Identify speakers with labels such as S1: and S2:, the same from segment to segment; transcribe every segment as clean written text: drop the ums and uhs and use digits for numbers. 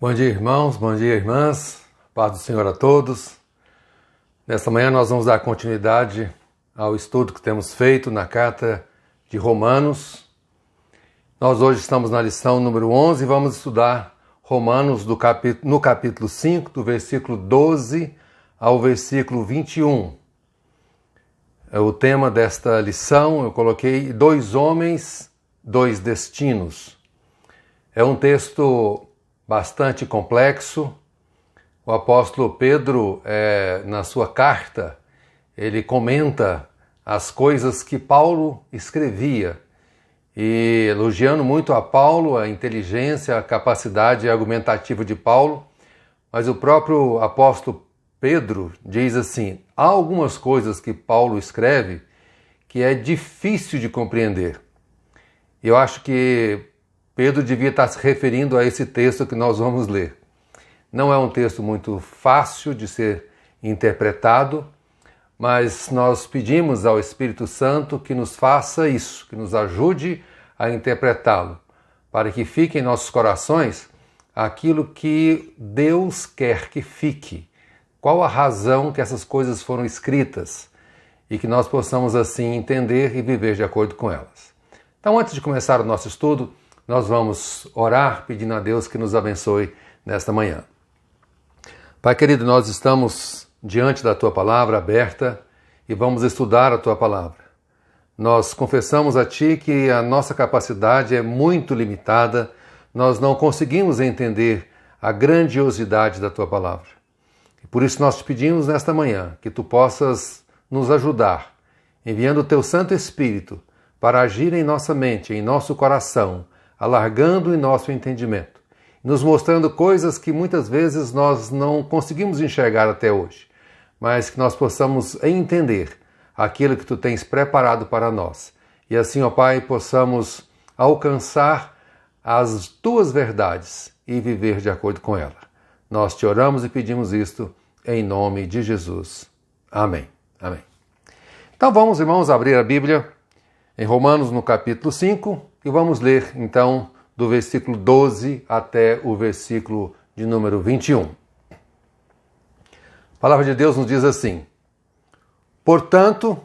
S1: Bom dia, irmãos, bom dia, irmãs, paz do Senhor a todos. Nesta manhã nós vamos dar continuidade ao estudo que temos feito na carta de Romanos. Nós hoje estamos na lição número 11 e vamos estudar Romanos no capítulo 5, do versículo 12 ao versículo 21. O tema desta lição eu coloquei dois homens, dois destinos. É um texto bastante complexo. O apóstolo Pedro, na sua carta, ele comenta as coisas que Paulo escrevia e elogiando muito a Paulo, a inteligência, a capacidade argumentativa de Paulo, mas o próprio apóstolo Pedro diz assim: há algumas coisas que Paulo escreve que é difícil de compreender. Eu acho que Pedro devia estar se referindo a esse texto que nós vamos ler. Não é um texto muito fácil de ser interpretado, mas nós pedimos ao Espírito Santo que nos faça isso, que nos ajude a interpretá-lo, para que fique em nossos corações aquilo que Deus quer que fique. Qual a razão que essas coisas foram escritas e que nós possamos assim entender e viver de acordo com elas. Então, antes de começar o nosso estudo, nós vamos orar pedindo a Deus que nos abençoe nesta manhã. Pai querido, nós estamos diante da Tua palavra aberta e vamos estudar a Tua palavra. Nós confessamos a Ti que a nossa capacidade é muito limitada, nós não conseguimos entender a grandiosidade da Tua palavra. E por isso nós te pedimos nesta manhã que Tu possas nos ajudar, enviando o Teu Santo Espírito para agir em nossa mente, em nosso coração, alargando em nosso entendimento, nos mostrando coisas que muitas vezes nós não conseguimos enxergar até hoje, mas que nós possamos entender aquilo que Tu tens preparado para nós. E assim, ó Pai, possamos alcançar as Tuas verdades e viver de acordo com ela. Nós te oramos e pedimos isto em nome de Jesus. Amém. Amém. Então vamos, irmãos, abrir a Bíblia em Romanos no capítulo 5, e vamos ler, então, do versículo 12 até o versículo de número 21. A palavra de Deus nos diz assim: portanto,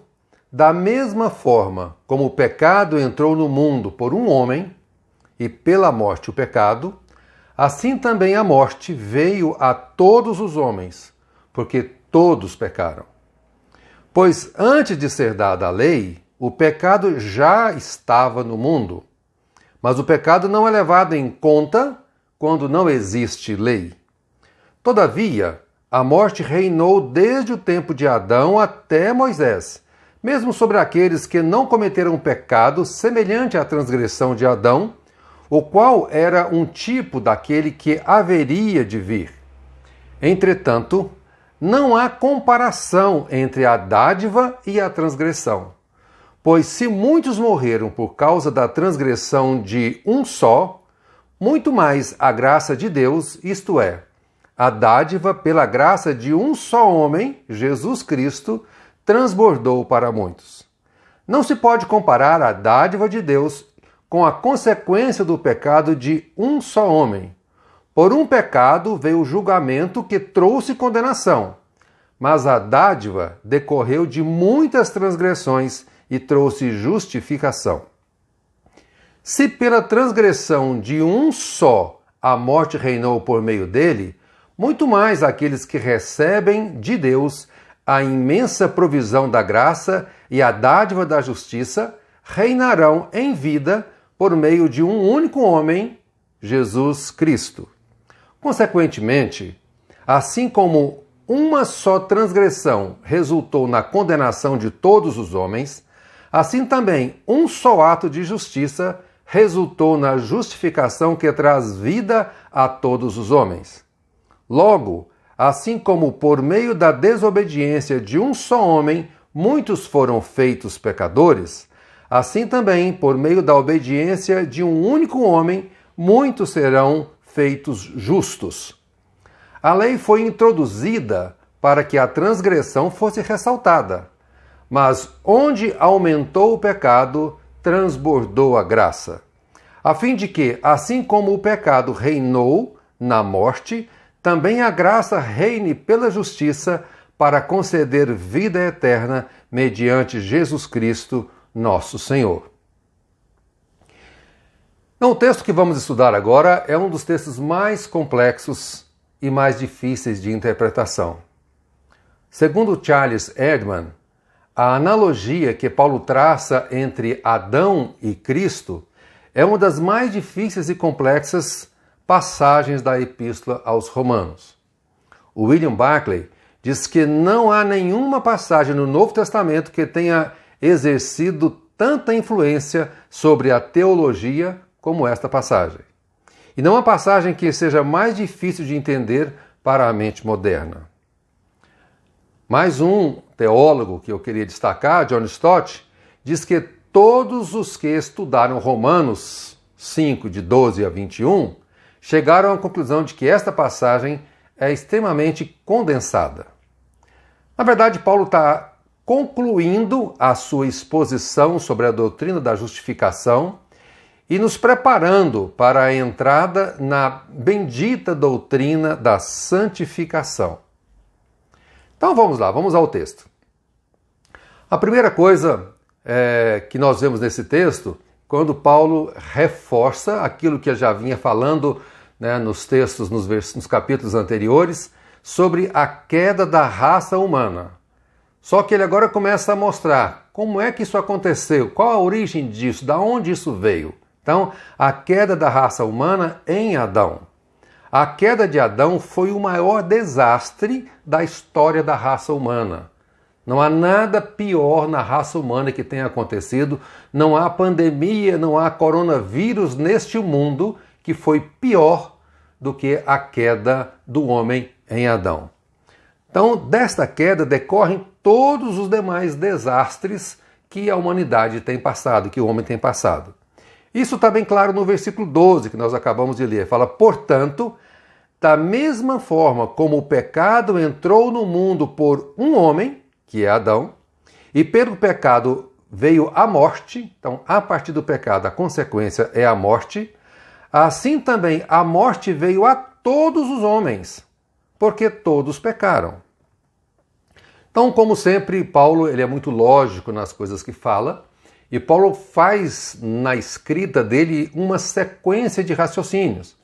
S1: da mesma forma como o pecado entrou no mundo por um homem, e pela morte o pecado, assim também a morte veio a todos os homens, porque todos pecaram. Pois antes de ser dada a lei, o pecado já estava no mundo, mas o pecado não é levado em conta quando não existe lei. Todavia, a morte reinou desde o tempo de Adão até Moisés, mesmo sobre aqueles que não cometeram pecado semelhante à transgressão de Adão, o qual era um tipo daquele que haveria de vir. Entretanto, não há comparação entre a dádiva e a transgressão. Pois se muitos morreram por causa da transgressão de um só, muito mais a graça de Deus, isto é, a dádiva pela graça de um só homem, Jesus Cristo, transbordou para muitos. Não se pode comparar a dádiva de Deus com a consequência do pecado de um só homem. Por um pecado veio o julgamento que trouxe condenação, mas a dádiva decorreu de muitas transgressões e trouxe justificação. Se pela transgressão de um só a morte reinou por meio dele, muito mais aqueles que recebem de Deus a imensa provisão da graça e a dádiva da justiça reinarão em vida por meio de um único homem, Jesus Cristo. Consequentemente, assim como uma só transgressão resultou na condenação de todos os homens, assim também um só ato de justiça resultou na justificação que traz vida a todos os homens. Logo, assim como por meio da desobediência de um só homem muitos foram feitos pecadores, assim também por meio da obediência de um único homem muitos serão feitos justos. A lei foi introduzida para que a transgressão fosse ressaltada, mas onde aumentou o pecado, transbordou a graça, a fim de que, assim como o pecado reinou na morte, também a graça reine pela justiça para conceder vida eterna mediante Jesus Cristo, nosso Senhor. Então, o texto que vamos estudar agora é um dos textos mais complexos e mais difíceis de interpretação. Segundo Charles Erdman, a analogia que Paulo traça entre Adão e Cristo é uma das mais difíceis e complexas passagens da Epístola aos Romanos. O William Barclay diz que não há nenhuma passagem no Novo Testamento que tenha exercido tanta influência sobre a teologia como esta passagem. E não há passagem que seja mais difícil de entender para a mente moderna. Mais um teólogo que eu queria destacar, John Stott, diz que todos os que estudaram Romanos 5, de 12 a 21, chegaram à conclusão de que esta passagem é extremamente condensada. Na verdade, Paulo está concluindo a sua exposição sobre a doutrina da justificação e nos preparando para a entrada na bendita doutrina da santificação. Então vamos lá, vamos ao texto. A primeira coisa que nós vemos nesse texto, quando Paulo reforça aquilo que ele já vinha falando, né, nos textos, nos capítulos anteriores, sobre a queda da raça humana. Só que ele agora começa a mostrar como é que isso aconteceu, qual a origem disso, de onde isso veio. Então, a queda da raça humana em Adão. A queda de Adão foi o maior desastre da história da raça humana. Não há nada pior na raça humana que tenha acontecido. Não há pandemia, não há coronavírus neste mundo que foi pior do que a queda do homem em Adão. Então, desta queda decorrem todos os demais desastres que a humanidade tem passado, que o homem tem passado. Isso está bem claro no versículo 12 que nós acabamos de ler. Fala, portanto, da mesma forma como o pecado entrou no mundo por um homem, que é Adão, e pelo pecado veio a morte, então a partir do pecado a consequência é a morte, assim também a morte veio a todos os homens, porque todos pecaram. Então, como sempre, Paulo ele é muito lógico nas coisas que fala, e Paulo faz na escrita dele uma sequência de raciocínios.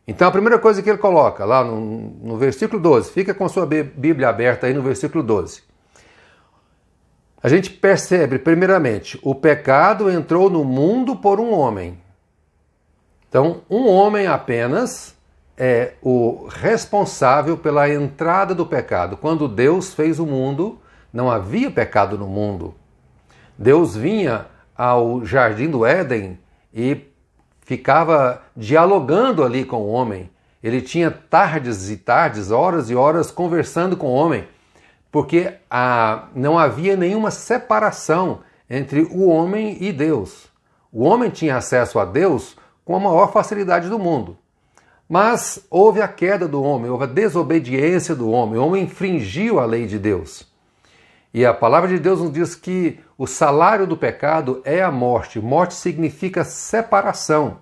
S1: Então a primeira coisa que ele coloca lá no versículo 12, fica com a sua Bíblia aberta aí no versículo 12. A gente percebe, primeiramente, o pecado entrou no mundo por um homem. Então, um homem apenas é o responsável pela entrada do pecado. Quando Deus fez o mundo, não havia pecado no mundo. Deus vinha ao jardim do Éden e ficava dialogando ali com o homem. Ele tinha tardes e tardes, horas e horas conversando com o homem, porque não havia nenhuma separação entre o homem e Deus. O homem tinha acesso a Deus com a maior facilidade do mundo. Mas houve a queda do homem, houve a desobediência do homem, o homem infringiu a lei de Deus. E a palavra de Deus nos diz que o salário do pecado é a morte. Morte significa separação.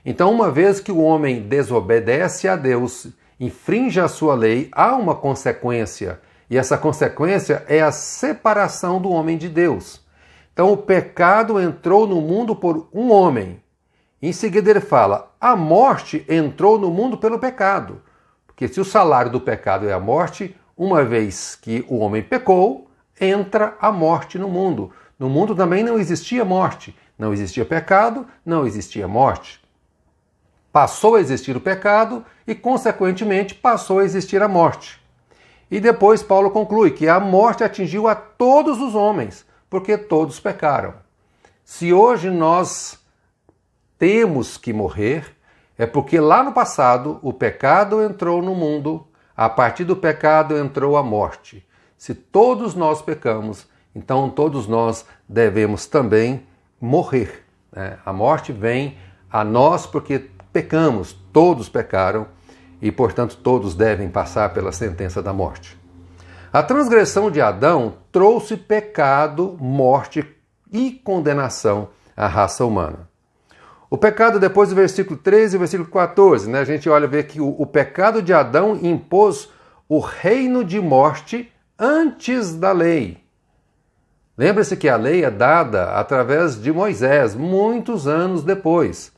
S1: Então, uma vez que o homem desobedece a Deus, infringe a sua lei, há uma consequência. E essa consequência é a separação do homem de Deus. Então, o pecado entrou no mundo por um homem. Em seguida ele fala, a morte entrou no mundo pelo pecado. Porque se o salário do pecado é a morte, uma vez que o homem pecou, entra a morte no mundo. No mundo também não existia morte, não existia pecado, não existia morte. Passou a existir o pecado e, consequentemente, passou a existir a morte. E depois Paulo conclui que a morte atingiu a todos os homens, porque todos pecaram. Se hoje nós temos que morrer, é porque lá no passado o pecado entrou no mundo, a partir do pecado entrou a morte. Se todos nós pecamos, então todos nós devemos também morrer. A morte vem a nós porque pecamos, todos pecaram e, portanto, todos devem passar pela sentença da morte. A transgressão de Adão trouxe pecado, morte e condenação à raça humana. O pecado, depois do versículo 13 e versículo 14, né? A gente olha e vê que o pecado de Adão impôs o reino de morte antes da lei. Lembra-se que a lei é dada através de Moisés, muitos anos depois.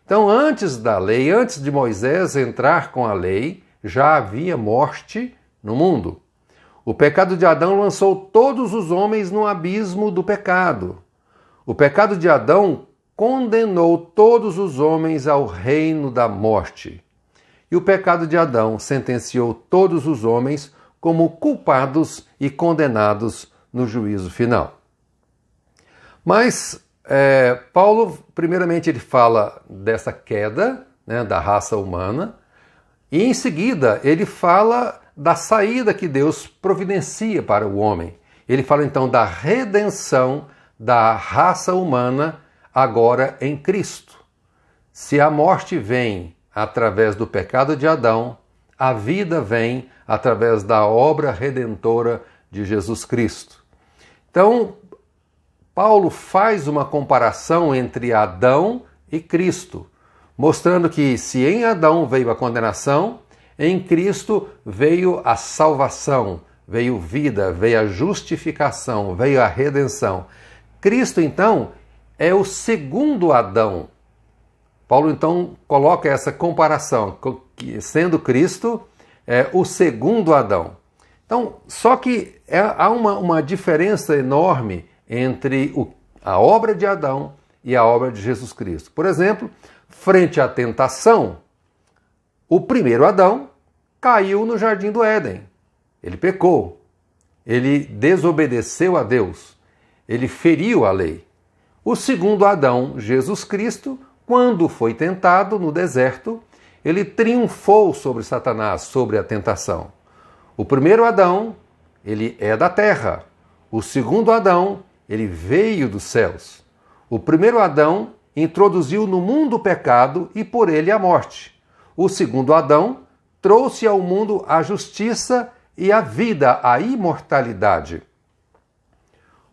S1: Então, antes da lei, antes de Moisés entrar com a lei, já havia morte no mundo. O pecado de Adão lançou todos os homens no abismo do pecado. O pecado de Adão condenou todos os homens ao reino da morte. E o pecado de Adão sentenciou todos os homens como culpados e condenados no juízo final. Mas Paulo, primeiramente, ele fala dessa queda, né, da raça humana, e em seguida ele fala da saída que Deus providencia para o homem. Ele fala então da redenção da raça humana agora em Cristo. Se a morte vem através do pecado de Adão, a vida vem através da obra redentora de Jesus Cristo. Então, Paulo faz uma comparação entre Adão e Cristo, mostrando que se em Adão veio a condenação, em Cristo veio a salvação, veio vida, veio a justificação, veio a redenção. Cristo, então, é o segundo Adão. Paulo, então, coloca essa comparação, sendo Cristo o segundo Adão. Então, só que há uma diferença enorme entre a obra de Adão e a obra de Jesus Cristo. Por exemplo, frente à tentação, o primeiro Adão caiu no jardim do Éden. Ele pecou, ele desobedeceu a Deus, ele feriu a lei. O segundo Adão, Jesus Cristo, quando foi tentado no deserto, ele triunfou sobre Satanás, sobre a tentação. O primeiro Adão, ele é da terra. O segundo Adão, ele veio dos céus. O primeiro Adão introduziu no mundo o pecado e por ele a morte. O segundo Adão trouxe ao mundo a justiça e a vida, a imortalidade.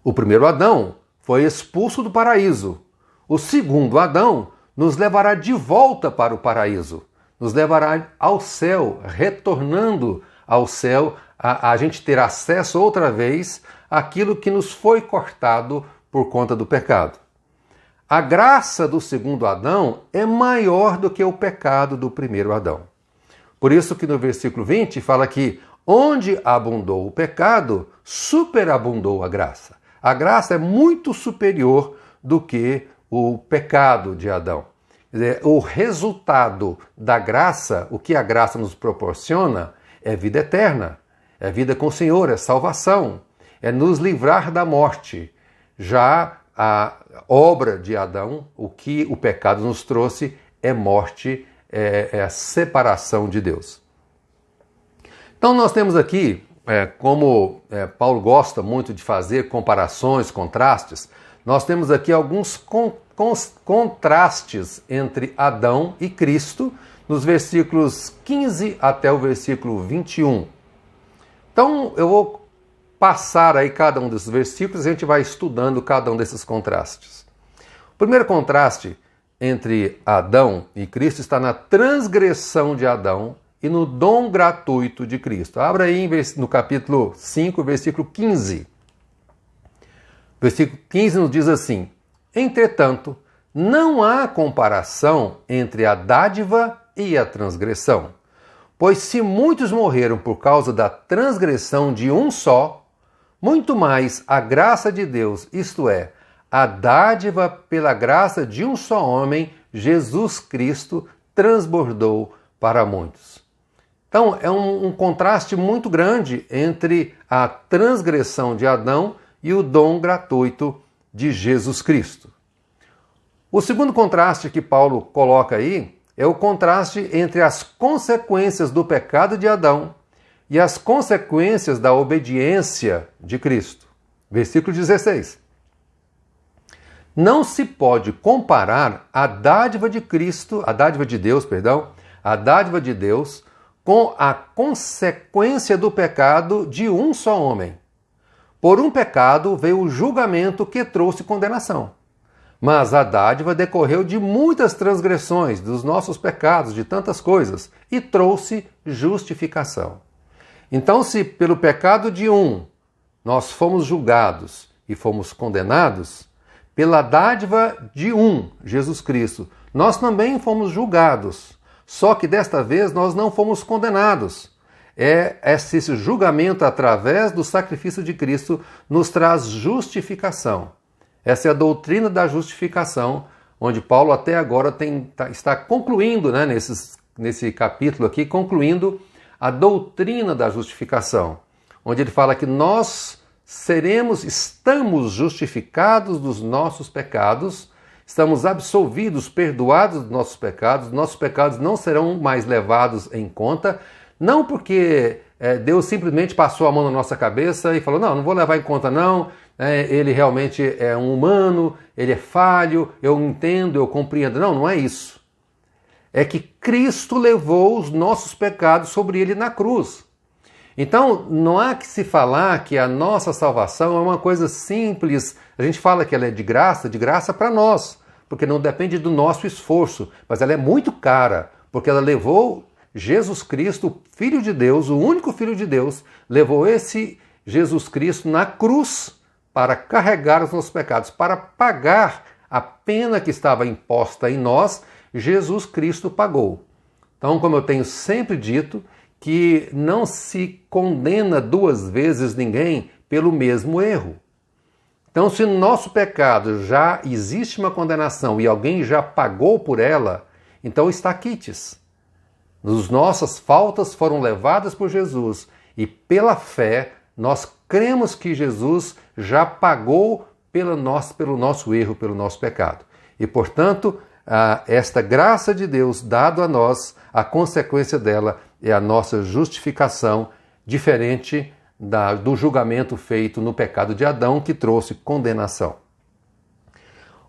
S1: O primeiro Adão foi expulso do paraíso. O segundo Adão nos levará de volta para o paraíso, nos levará ao céu, retornando ao céu, a gente ter acesso outra vez àquilo que nos foi cortado por conta do pecado. A graça do segundo Adão é maior do que o pecado do primeiro Adão. Por isso que no versículo 20 fala que onde abundou o pecado, superabundou a graça. A graça é muito superior do que o pecado de Adão. Quer dizer, o resultado da graça, o que a graça nos proporciona, é vida eterna, é vida com o Senhor, é salvação, é nos livrar da morte. Já a obra de Adão, o que o pecado nos trouxe, é morte, é a separação de Deus. Então nós temos aqui, como Paulo gosta muito de fazer comparações, contrastes, nós temos aqui alguns contrastes entre Adão e Cristo, nos versículos 15 até o versículo 21. Então eu vou passar aí cada um desses versículos e a gente vai estudando cada um desses contrastes. O primeiro contraste entre Adão e Cristo está na transgressão de Adão e no dom gratuito de Cristo. Abra aí no capítulo 5, versículo 15. Versículo 15 nos diz assim: entretanto, não há comparação entre a dádiva e a transgressão. Pois se muitos morreram por causa da transgressão de um só, muito mais a graça de Deus, isto é, a dádiva pela graça de um só homem, Jesus Cristo, transbordou para muitos. Então, é um contraste muito grande entre a transgressão de Adão e o dom gratuito de Jesus Cristo. O segundo contraste que Paulo coloca aí é o contraste entre as consequências do pecado de Adão e as consequências da obediência de Cristo. Versículo 16. Não se pode comparar a dádiva de Cristo, a dádiva de Deus, com a consequência do pecado de um só homem. Por um pecado veio o julgamento que trouxe condenação. Mas a dádiva decorreu de muitas transgressões, dos nossos pecados, de tantas coisas, e trouxe justificação. Então, se pelo pecado de um nós fomos julgados e fomos condenados, pela dádiva de um, Jesus Cristo, nós também fomos julgados. Só que desta vez nós não fomos condenados. Esse julgamento através do sacrifício de Cristo nos traz justificação. Essa é a doutrina da justificação, onde Paulo até agora está concluindo, né, nesse capítulo aqui, concluindo a doutrina da justificação, onde ele fala que nós estamos justificados dos nossos pecados, estamos absolvidos, perdoados dos nossos pecados não serão mais levados em conta, não porque Deus simplesmente passou a mão na nossa cabeça e falou, não vou levar em conta não, ele realmente é um humano, ele é falho, eu entendo, eu compreendo. Não é isso. É que Cristo levou os nossos pecados sobre ele na cruz. Então, não há que se falar que a nossa salvação é uma coisa simples. A gente fala que ela é de graça para nós, porque não depende do nosso esforço, mas ela é muito cara, porque ela levou Jesus Cristo, o Filho de Deus, o único Filho de Deus, levou esse Jesus Cristo na cruz para carregar os nossos pecados, para pagar a pena que estava imposta em nós, Jesus Cristo pagou. Então, como eu tenho sempre dito, que não se condena duas vezes ninguém pelo mesmo erro. Então, se no nosso pecado já existe uma condenação e alguém já pagou por ela, então está quites. As nossas faltas foram levadas por Jesus e pela fé nós cremos que Jesus já pagou pelo nosso erro, pelo nosso pecado. E, portanto, esta graça de Deus dada a nós, a consequência dela é a nossa justificação, diferente do julgamento feito no pecado de Adão, que trouxe condenação.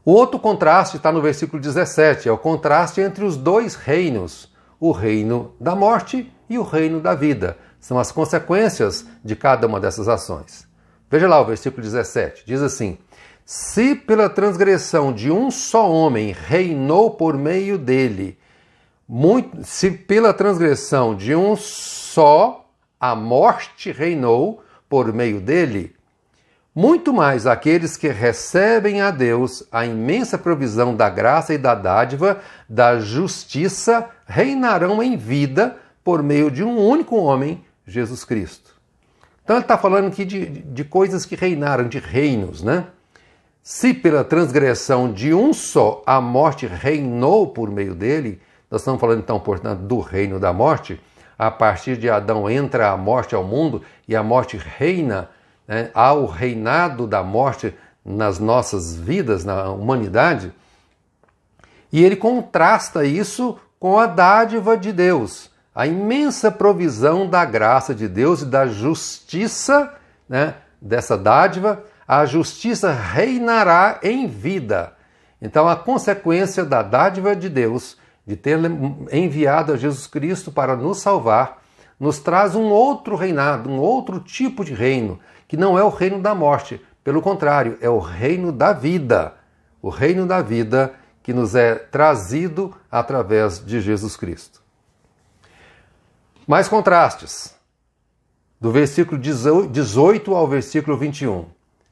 S1: O outro contraste está no versículo 17, é o contraste entre os dois reinos, o reino da morte e o reino da vida. São as consequências de cada uma dessas ações. Veja lá o versículo 17, diz assim: se pela transgressão de um só homem reinou por meio dele, se pela transgressão de um só a morte reinou por meio dele, muito mais aqueles que recebem a Deus a imensa provisão da graça e da dádiva, da justiça, reinarão em vida por meio de um único homem, Jesus Cristo. Então ele está falando aqui de coisas que reinaram, de reinos, né? Se pela transgressão de um só a morte reinou por meio dele, nós estamos falando então, portanto, do reino da morte. A partir de Adão entra a morte ao mundo e a morte reina, né? Há o reinado da morte nas nossas vidas, na humanidade. E ele contrasta isso com a dádiva de Deus, a imensa provisão da graça de Deus e da justiça, né, dessa dádiva. A justiça reinará em vida. Então, a consequência da dádiva de Deus, de ter enviado a Jesus Cristo para nos salvar, nos traz um outro reinado, um outro tipo de reino, que não é o reino da morte. Pelo contrário, é o reino da vida. O reino da vida que nos é trazido através de Jesus Cristo. Mais contrastes. Do versículo 18 ao versículo 21.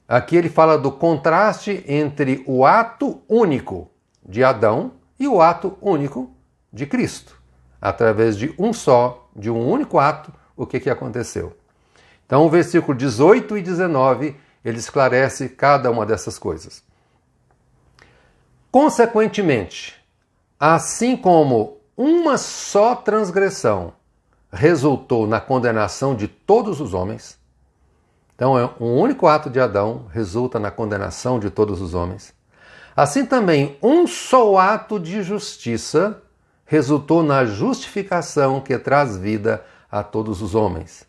S1: Aqui ele fala do contraste entre o ato único de Adão e o ato único de Cristo. Através de um único ato, o que aconteceu. Então, o versículo 18 e 19, ele esclarece cada uma dessas coisas. Consequentemente, assim como uma só transgressão resultou na condenação de todos os homens, então um único ato de Adão resulta na condenação de todos os homens, assim também um só ato de justiça resultou na justificação que traz vida a todos os homens.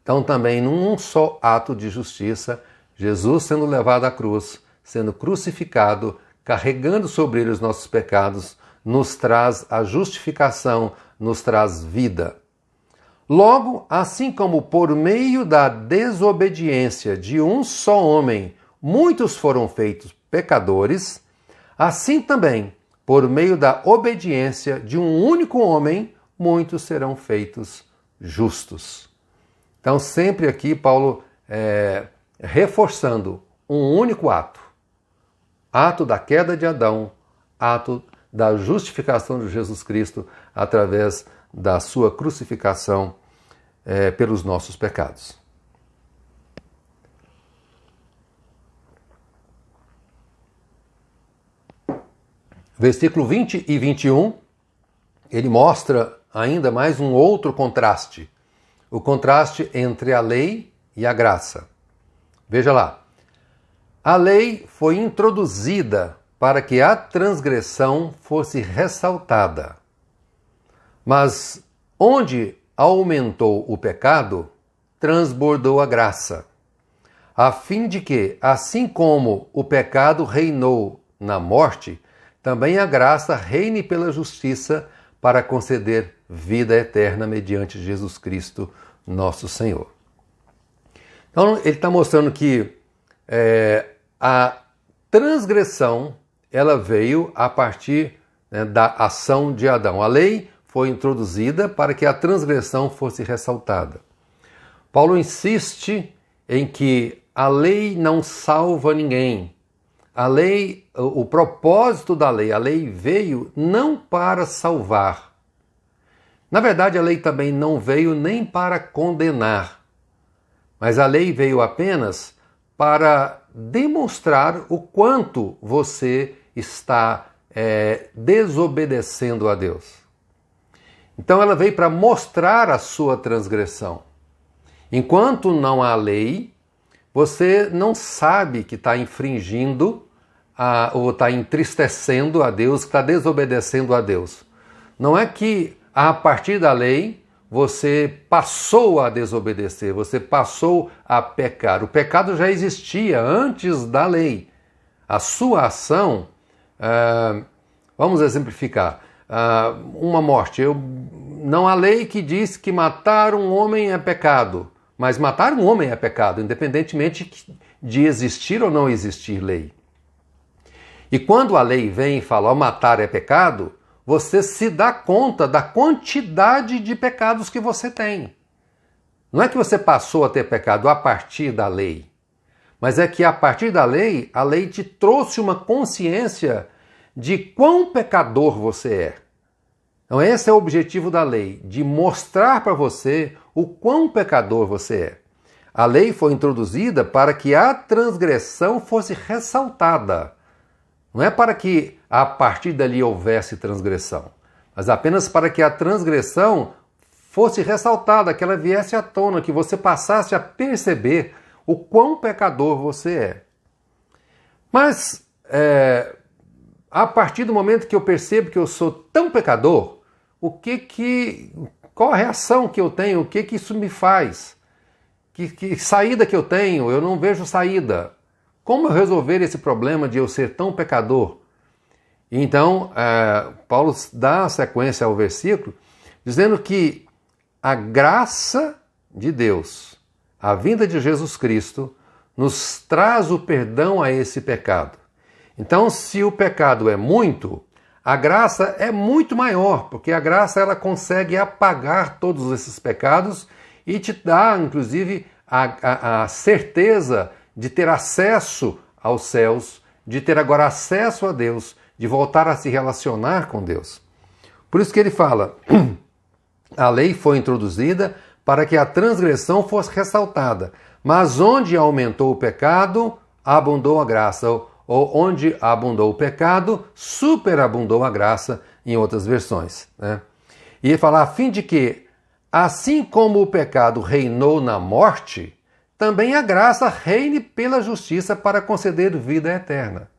S1: Então também num só ato de justiça, Jesus sendo levado à cruz, sendo crucificado, carregando sobre ele os nossos pecados, nos traz a justificação, nos traz vida. Logo, assim como por meio da desobediência de um só homem muitos foram feitos pecadores, assim também, por meio da obediência de um único homem, muitos serão feitos justos. Então, sempre aqui, Paulo reforçando um único ato. Ato da queda de Adão, ato da justificação de Jesus Cristo através da sua crucificação pelos nossos pecados. Versículo 20 e 21, ele mostra ainda mais um outro contraste. O contraste entre a lei e a graça. Veja lá. A lei foi introduzida para que a transgressão fosse ressaltada. Mas onde aumentou o pecado, transbordou a graça, a fim de que, assim como o pecado reinou na morte, também a graça reine pela justiça para conceder vida eterna mediante Jesus Cristo, nosso Senhor. Então, ele está mostrando que a transgressão ela veio a partir da ação de Adão. A lei foi introduzida para que a transgressão fosse ressaltada. Paulo insiste em que a lei não salva ninguém. A lei, o propósito da lei, a lei veio não para salvar. Na verdade, a lei também não veio nem para condenar, mas a lei veio apenas para demonstrar o quanto você está desobedecendo a Deus. Então ela veio para mostrar a sua transgressão. Enquanto não há lei, você não sabe que está infringindo ou está entristecendo a Deus, que está desobedecendo a Deus. Não é que a partir da lei você passou a desobedecer, você passou a pecar. O pecado já existia antes da lei. A sua ação, vamos exemplificar, uma morte. Não há lei que diz que matar um homem é pecado, mas matar um homem é pecado, independentemente de existir ou não existir lei. E quando a lei vem e fala, matar é pecado, você se dá conta da quantidade de pecados que você tem. Não é que você passou a ter pecado a partir da lei, mas é que a partir da lei, a lei te trouxe uma consciência de quão pecador você é. Então esse é o objetivo da lei, de mostrar para você o quão pecador você é. A lei foi introduzida para que a transgressão fosse ressaltada. Não é para que a partir dali houvesse transgressão, mas apenas para que a transgressão fosse ressaltada, que ela viesse à tona, que você passasse a perceber o quão pecador você é. Mas a partir do momento que eu percebo que eu sou tão pecador, qual a reação que eu tenho? O que isso me faz? Que saída que eu tenho? Eu não vejo saída. Como eu resolver esse problema de eu ser tão pecador? Então, Paulo dá sequência ao versículo, dizendo que a graça de Deus, a vinda de Jesus Cristo, nos traz o perdão a esse pecado. Então, se o pecado é muito, a graça é muito maior, porque a graça ela consegue apagar todos esses pecados e te dá, inclusive, a certeza de ter acesso aos céus, de ter agora acesso a Deus, de voltar a se relacionar com Deus. Por isso que ele fala, a lei foi introduzida para que a transgressão fosse ressaltada, mas onde aumentou o pecado, abundou a graça, ou onde abundou o pecado, superabundou a graça, em outras versões. Né? E ele fala, a fim de que, assim como o pecado reinou na morte, também a graça reine pela justiça para conceder vida eterna.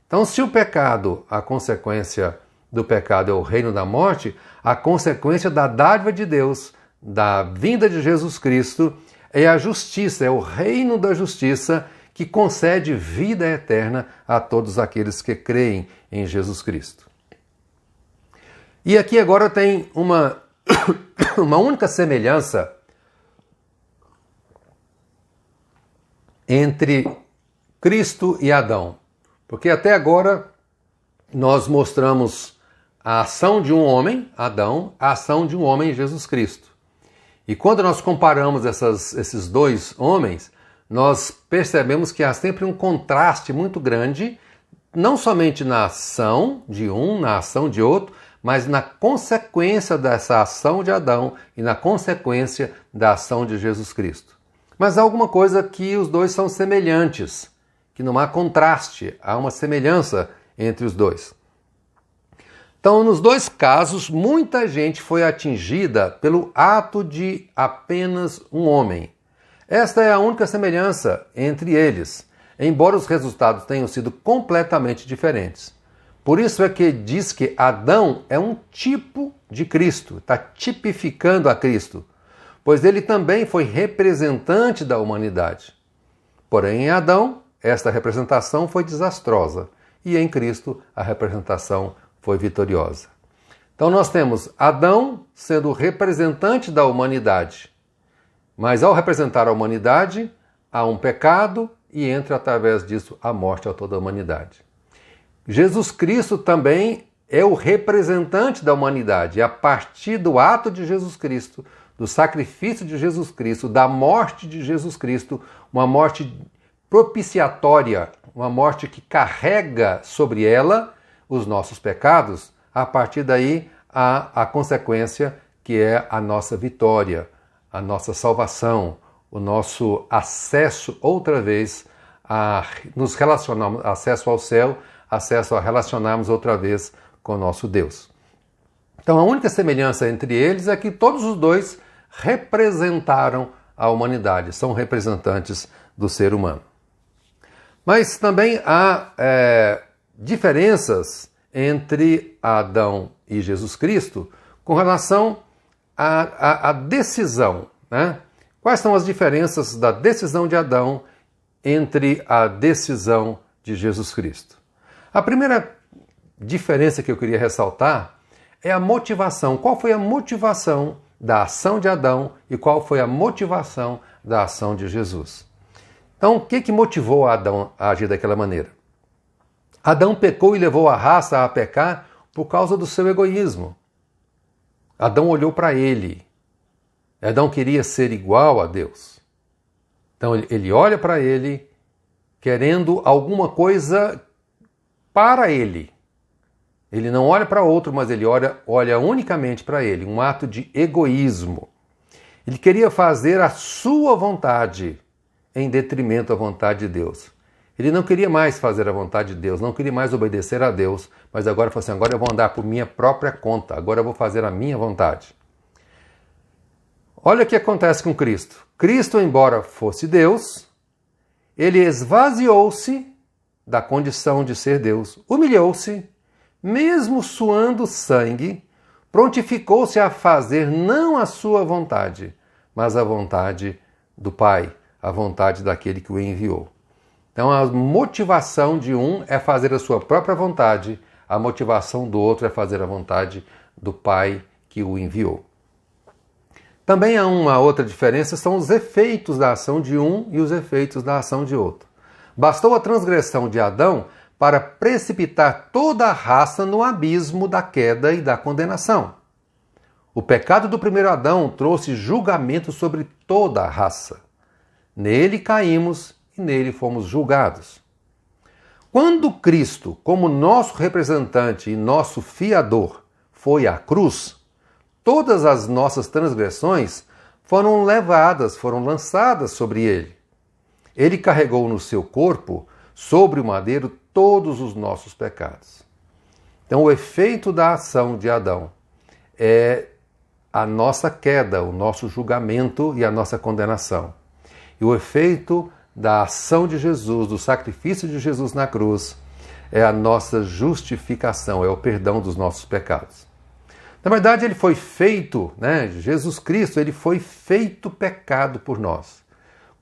S1: Então, se o pecado, a consequência do pecado é o reino da morte, a consequência da dádiva de Deus, da vinda de Jesus Cristo, é a justiça, é o reino da justiça que concede vida eterna a todos aqueles que creem em Jesus Cristo. E aqui agora tem uma única semelhança entre Cristo e Adão. Porque até agora nós mostramos a ação de um homem, Adão, a ação de um homem, Jesus Cristo. E quando nós comparamos esses dois homens, nós percebemos que há sempre um contraste muito grande, não somente na ação de um, na ação de outro, mas na consequência dessa ação de Adão e na consequência da ação de Jesus Cristo. Mas há alguma coisa que os dois são semelhantes, que não há contraste, há uma semelhança entre os dois. Então, nos dois casos, muita gente foi atingida pelo ato de apenas um homem. Esta é a única semelhança entre eles, embora os resultados tenham sido completamente diferentes. Por isso é que diz que Adão é um tipo de Cristo, está tipificando a Cristo, pois ele também foi representante da humanidade. Porém, em Adão, esta representação foi desastrosa, e em Cristo a representação foi vitoriosa. Então nós temos Adão sendo o representante da humanidade, mas ao representar a humanidade, há um pecado e entra através disso a morte a toda a humanidade. Jesus Cristo também é o representante da humanidade, e a partir do ato de Jesus Cristo, do sacrifício de Jesus Cristo, da morte de Jesus Cristo, uma morte propiciatória, uma morte que carrega sobre ela os nossos pecados, a partir daí há a consequência que é a nossa vitória, a nossa salvação, o nosso acesso outra vez a nos relacionarmos, acesso ao céu, acesso a relacionarmos outra vez com o nosso Deus. Então a única semelhança entre eles é que todos os dois representaram a humanidade, são representantes do ser humano. Mas também há diferenças entre Adão e Jesus Cristo com relação à decisão, né? Quais são as diferenças da decisão de Adão entre a decisão de Jesus Cristo? A primeira diferença que eu queria ressaltar é a motivação. Qual foi a motivação da ação de Adão e qual foi a motivação da ação de Jesus? Então, o que motivou Adão a agir daquela maneira? Adão pecou e levou a raça a pecar por causa do seu egoísmo. Adão olhou para ele. Adão queria ser igual a Deus. Então ele olha para ele querendo alguma coisa para ele. Ele não olha para outro, mas ele olha unicamente para ele, um ato de egoísmo. Ele queria fazer a sua vontade em detrimento à vontade de Deus. Ele não queria mais fazer a vontade de Deus, não queria mais obedecer a Deus, mas agora falou assim, agora eu vou andar por minha própria conta, agora eu vou fazer a minha vontade. Olha o que acontece com Cristo. Cristo, embora fosse Deus, ele esvaziou-se da condição de ser Deus, humilhou-se, mesmo suando sangue, prontificou-se a fazer não a sua vontade, mas a vontade do Pai, a vontade daquele que o enviou. Então a motivação de um é fazer a sua própria vontade, a motivação do outro é fazer a vontade do Pai que o enviou. Também há uma outra diferença, são os efeitos da ação de um e os efeitos da ação de outro. Bastou a transgressão de Adão para precipitar toda a raça no abismo da queda e da condenação. O pecado do primeiro Adão trouxe julgamento sobre toda a raça. Nele caímos e nele fomos julgados. Quando Cristo, como nosso representante e nosso fiador, foi à cruz, todas as nossas transgressões foram levadas, foram lançadas sobre ele. Ele carregou no seu corpo, sobre o madeiro, todos os nossos pecados. Então, o efeito da ação de Adão é a nossa queda, o nosso julgamento e a nossa condenação. E o efeito da ação de Jesus, do sacrifício de Jesus na cruz, é a nossa justificação, é o perdão dos nossos pecados. Na verdade, ele foi feito, Jesus Cristo, ele foi feito pecado por nós.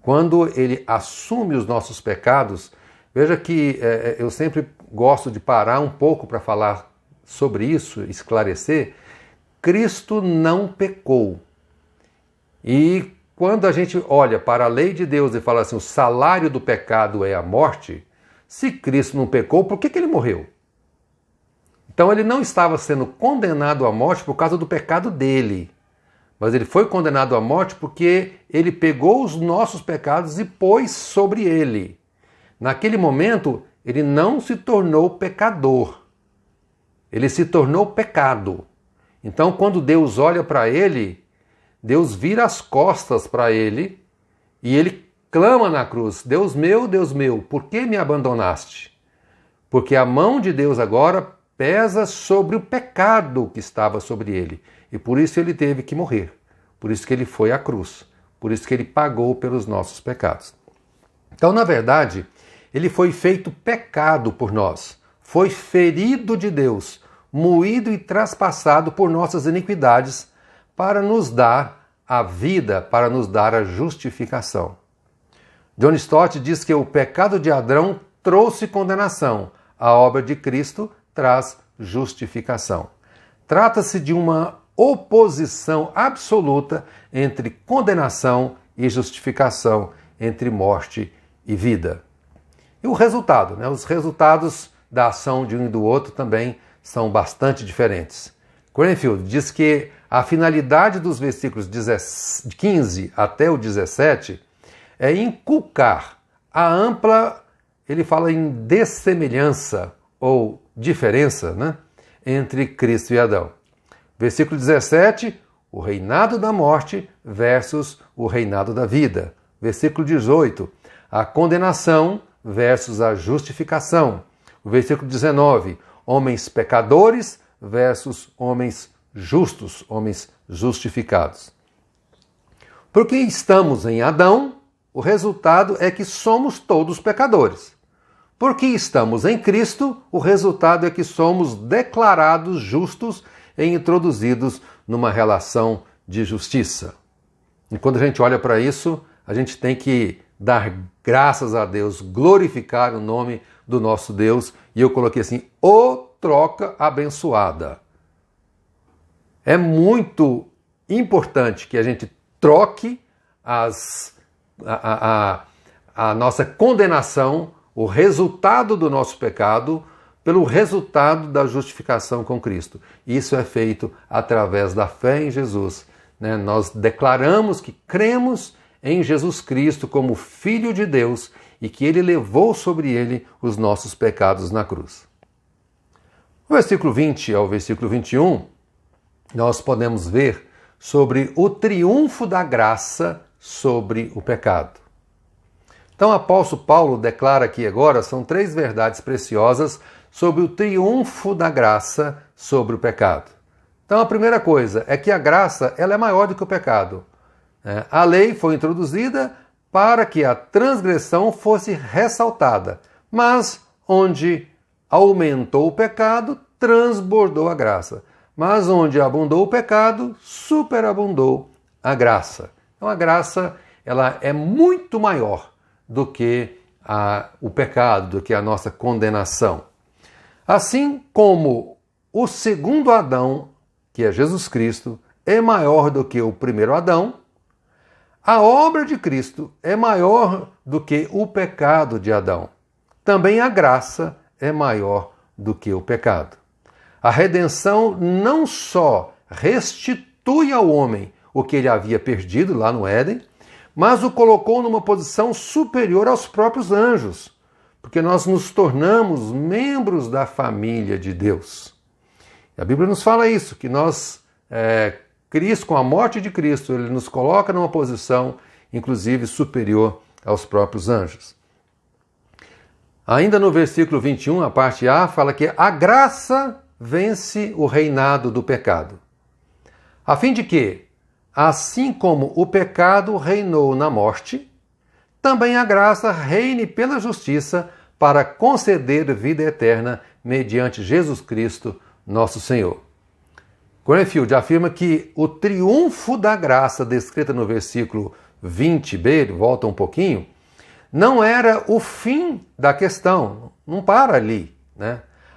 S1: Quando ele assume os nossos pecados, veja que eu sempre gosto de parar um pouco para falar sobre isso, esclarecer. Cristo não pecou. E quando a gente olha para a lei de Deus e fala assim, o salário do pecado é a morte, se Cristo não pecou, por que ele morreu? Então ele não estava sendo condenado à morte por causa do pecado dele, mas ele foi condenado à morte porque ele pegou os nossos pecados e pôs sobre ele. Naquele momento, ele não se tornou pecador, ele se tornou pecado. Então, quando Deus olha para ele, Deus vira as costas para ele e ele clama na cruz: Deus meu, por que me abandonaste? Porque a mão de Deus agora pesa sobre o pecado que estava sobre ele. E por isso ele teve que morrer. Por isso que ele foi à cruz. Por isso que ele pagou pelos nossos pecados. Então, na verdade, ele foi feito pecado por nós. Foi ferido de Deus, moído e traspassado por nossas iniquidades, para nos dar a vida, para nos dar a justificação. John Stott diz que o pecado de Adão trouxe condenação. A obra de Cristo traz justificação. Trata-se de uma oposição absoluta entre condenação e justificação, entre morte e vida. E o resultado, Os resultados da ação de um e do outro também são bastante diferentes. Cranfield diz que a finalidade dos versículos 15 até o 17 é inculcar a ampla, ele fala em dessemelhança ou diferença, entre Cristo e Adão. Versículo 17, o reinado da morte versus o reinado da vida. Versículo 18, a condenação versus a justificação. O versículo 19, homens pecadores versus homens justos, homens justificados. Porque estamos em Adão, o resultado é que somos todos pecadores. Porque estamos em Cristo, o resultado é que somos declarados justos e introduzidos numa relação de justiça. E quando a gente olha para isso, a gente tem que dar graças a Deus, glorificar o nome do nosso Deus. E eu coloquei assim, troca abençoada. É muito importante que a gente troque a nossa condenação, o resultado do nosso pecado, pelo resultado da justificação com Cristo. Isso é feito através da fé em Jesus. Nós declaramos que cremos em Jesus Cristo como Filho de Deus e que Ele levou sobre Ele os nossos pecados na cruz. No versículo 20 ao versículo 21, nós podemos ver sobre o triunfo da graça sobre o pecado. Então, o apóstolo Paulo declara aqui agora, são 3 verdades preciosas sobre o triunfo da graça sobre o pecado. Então, a primeira coisa é que a graça ela é maior do que o pecado. A lei foi introduzida para que a transgressão fosse ressaltada, mas onde aumentou o pecado, transbordou a graça. Mas onde abundou o pecado, superabundou a graça. Então, a graça ela é muito maior do que o pecado, do que a nossa condenação. Assim como o segundo Adão, que é Jesus Cristo, é maior do que o primeiro Adão, a obra de Cristo é maior do que o pecado de Adão. Também a graça é maior do que o pecado. A redenção não só restitui ao homem o que ele havia perdido lá no Éden, mas o colocou numa posição superior aos próprios anjos, porque nós nos tornamos membros da família de Deus. E a Bíblia nos fala isso, que Cristo, com a morte de Cristo, ele nos coloca numa posição, inclusive, superior aos próprios anjos. Ainda no versículo 21, a parte A, fala que a graça vence o reinado do pecado. A fim de que, assim como o pecado reinou na morte, também a graça reine pela justiça para conceder vida eterna mediante Jesus Cristo, nosso Senhor. Cranfield afirma que o triunfo da graça descrita no versículo 20b, ele volta um pouquinho, não era o fim da questão, não para ali,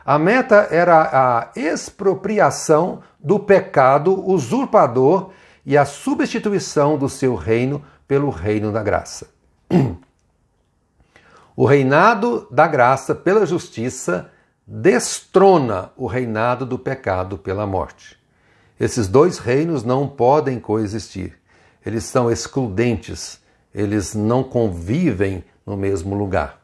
S1: A meta era a expropriação do pecado usurpador e a substituição do seu reino pelo reino da graça. O reinado da graça pela justiça destrona o reinado do pecado pela morte. Esses dois reinos não podem coexistir. Eles são excludentes, eles não convivem no mesmo lugar.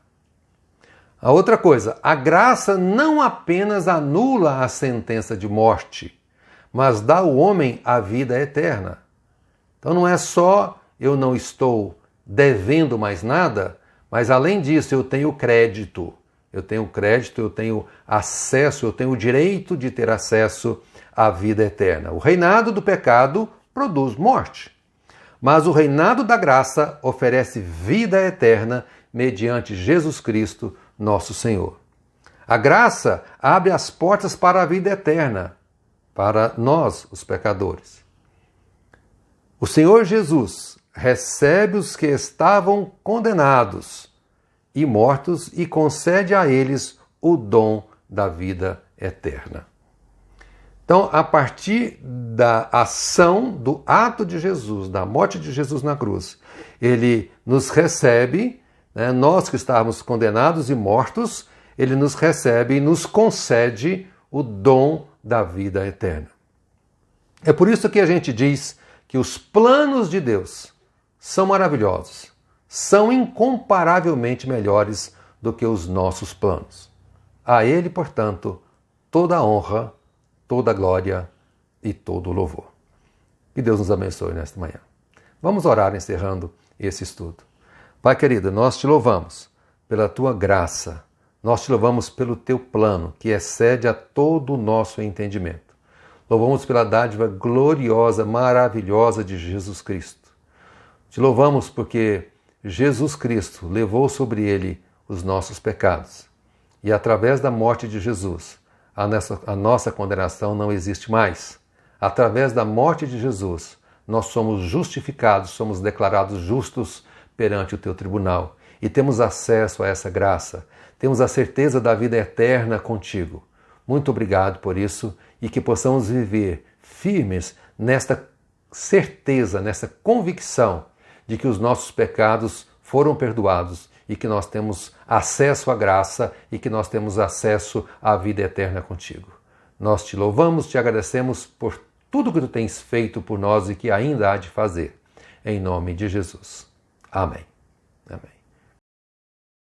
S1: A outra coisa, a graça não apenas anula a sentença de morte, mas dá ao homem a vida eterna. Então não é só eu não estou devendo mais nada, mas além disso eu tenho crédito. Eu tenho acesso, eu tenho o direito de ter acesso à vida eterna. O reinado do pecado produz morte, mas o reinado da graça oferece vida eterna mediante Jesus Cristo, nosso Senhor. A graça abre as portas para a vida eterna, para nós, os pecadores. O Senhor Jesus recebe os que estavam condenados e mortos e concede a eles o dom da vida eterna. Então, a partir da ação, do ato de Jesus, da morte de Jesus na cruz, ele nos recebe, nós que estávamos condenados e mortos, ele nos recebe e nos concede o dom da vida eterna. É por isso que a gente diz que os planos de Deus são maravilhosos, são incomparavelmente melhores do que os nossos planos. A Ele, portanto, toda a honra, toda a glória e todo o louvor. Que Deus nos abençoe nesta manhã. Vamos orar encerrando esse estudo. Pai querido, nós te louvamos pela tua graça, nós te louvamos pelo teu plano, que excede a todo o nosso entendimento. Louvamos pela dádiva gloriosa, maravilhosa de Jesus Cristo. Te louvamos porque Jesus Cristo levou sobre ele os nossos pecados. E através da morte de Jesus, a nossa condenação não existe mais. Através da morte de Jesus, nós somos justificados, somos declarados justos perante o teu tribunal. E temos acesso a essa graça. Temos a certeza da vida eterna contigo. Muito obrigado por isso e que possamos viver firmes nesta certeza, nessa convicção de que os nossos pecados foram perdoados e que nós temos acesso à graça e que nós temos acesso à vida eterna contigo. Nós te louvamos, te agradecemos por tudo que tu tens feito por nós e que ainda há de fazer. Em nome de Jesus. Amém. Amém.